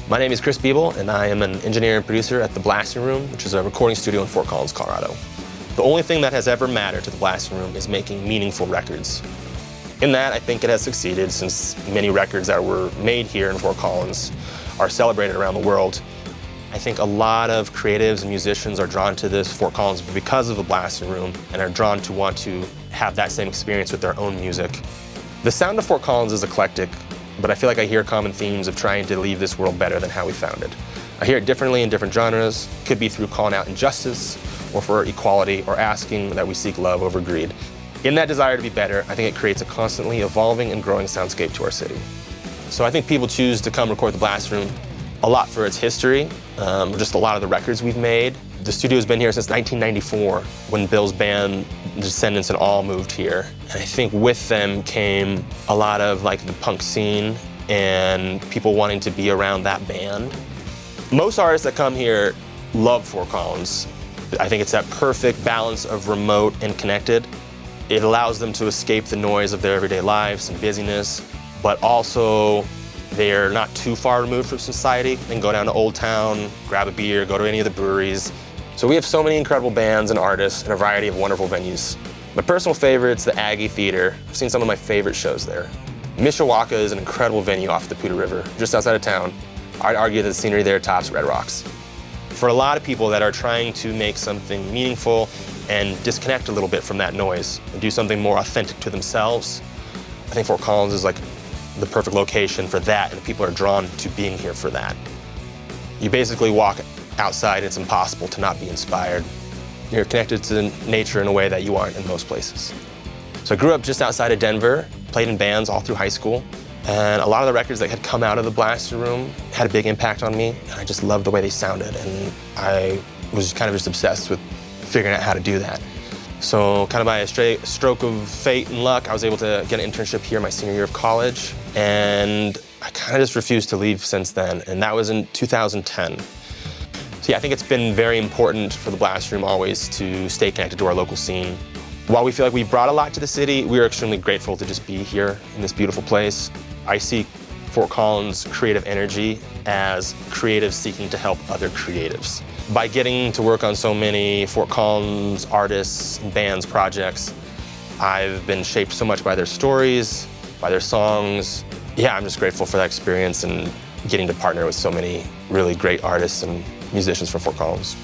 My name is Chris Beeble, and I am an engineer and producer at the Blasting Room, which is a recording studio in Fort Collins, Colorado. The only thing that has ever mattered to the Blasting Room is making meaningful records. In that, I think it has succeeded, since many records that were made here in Fort Collins are celebrated around the world. I think a lot of creatives and musicians are drawn to this Fort Collins because of the Blasting Room and are drawn to want to have that same experience with their own music. The sound of Fort Collins is eclectic, but I feel like I hear common themes of trying to leave this world better than how we found it. I hear it differently in different genres. It could be through calling out injustice, or for equality, or asking that we seek love over greed. In that desire to be better, I think it creates a constantly evolving and growing soundscape to our city. So I think people choose to come record the Blasting Room a lot for its history, just a lot of the records we've made. The studio's been here since 1994, when Bill's band, Descendents and ALL, moved here. And I think with them came a lot of like the punk scene and people wanting to be around that band. Most artists that come here love Fort Collins. I think it's that perfect balance of remote and connected. It allows them to escape the noise of their everyday lives and busyness, but also they're not too far removed from society. They can go down to Old Town, grab a beer, go to any of the breweries. So we have so many incredible bands and artists and a variety of wonderful venues. My personal favorite's the Aggie Theater. I've seen some of my favorite shows there. Mishawaka is an incredible venue off the Poudre River, just outside of town. I'd argue that the scenery there tops Red Rocks. For a lot of people that are trying to make something meaningful and disconnect a little bit from that noise and do something more authentic to themselves, I think Fort Collins is like the perfect location for that, and people are drawn to being here for that. You basically walk outside, it's impossible to not be inspired. You're connected to nature in a way that you aren't in most places. So I grew up just outside of Denver, played in bands all through high school, and a lot of the records that had come out of the Blasting Room had a big impact on me, and I just loved the way they sounded, and I was kind of just obsessed with figuring out how to do that. So kind of by a stroke of fate and luck, I was able to get an internship here my senior year of college, and I kind of just refused to leave since then, and that was in 2010. So yeah, I think it's been very important for the Blasting Room always to stay connected to our local scene. While we feel like we brought a lot to the city, we are extremely grateful to just be here in this beautiful place. I see Fort Collins' creative energy as creatives seeking to help other creatives. By getting to work on so many Fort Collins artists, bands, projects, I've been shaped so much by their stories, by their songs. Yeah, I'm just grateful for that experience and getting to partner with so many really great artists and musicians from Fort Collins.